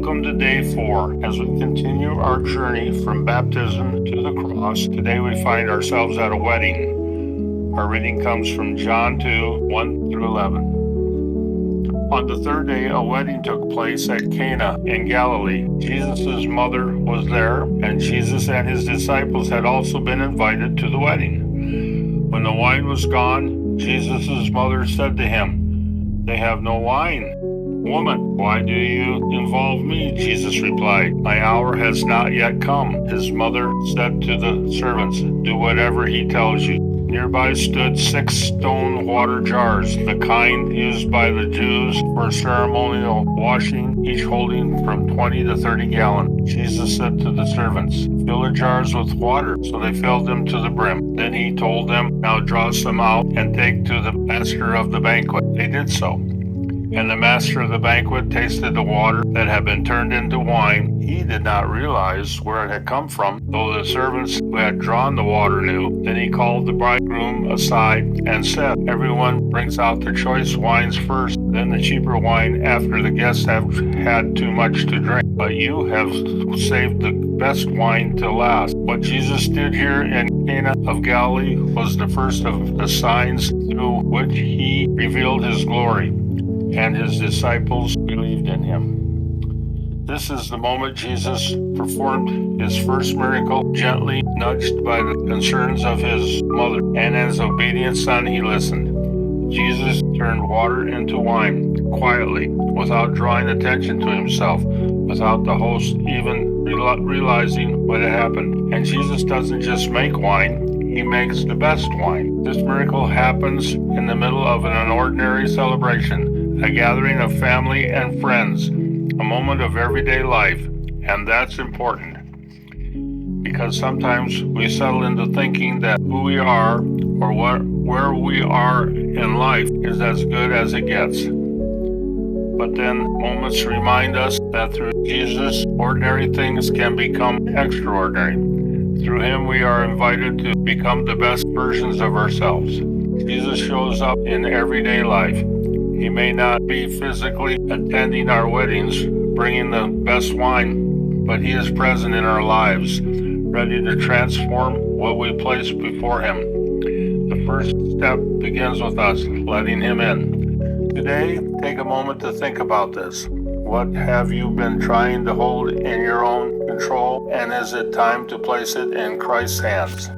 Welcome to day 4. As we continue our journey from baptism to the cross, today we find ourselves at a wedding. Our reading comes from John 2, 1 through 11. On the third day, a wedding took place at Cana in Galilee. Jesus' mother was there, and Jesus and his disciples had also been invited to the wedding. When the wine was gone, Jesus' mother said to him, "They have no wine." "Woman, why do you involve me?" Jesus replied. "My hour has not yet come." His mother said to the servants, "Do whatever he tells you." Nearby stood 6 stone water jars, the kind used by the Jews for ceremonial washing, each holding from 20 to 30 gallons. Jesus said to the servants, "Fill the jars with water." So they filled them to the brim. Then he told them, "Now draw some out and take to the master of the banquet." They did so. And the master of the banquet tasted the water that had been turned into wine. He did not realize where it had come from, though the servants who had drawn the water knew. Then he called the bridegroom aside and said, "Everyone brings out the choice wines first, then the cheaper wine after the guests have had too much to drink. But you have saved the best wine till last." What Jesus did here in Cana of Galilee was the first of the signs through which he revealed his glory, and his disciples believed in him. This is the moment Jesus performed his first miracle, gently nudged by the concerns of his mother, and as obedient son he listened. Jesus turned water into wine, quietly, without drawing attention to himself, without the host even realizing what had happened. And Jesus doesn't just make wine, he makes the best wine. This miracle happens in the middle of an ordinary celebration, a gathering of family and friends, a moment of everyday life, and that's important. Because sometimes we settle into thinking that who we are or where we are in life is as good as it gets. But then moments remind us that through Jesus, ordinary things can become extraordinary. Through him, we are invited to become the best versions of ourselves. Jesus shows up in everyday life. He may not be physically attending our weddings, bringing the best wine, but he is present in our lives, ready to transform what we place before him. The first step begins with us letting him in. Today, take a moment to think about this. What have you been trying to hold in your own control, and is it time to place it in Christ's hands?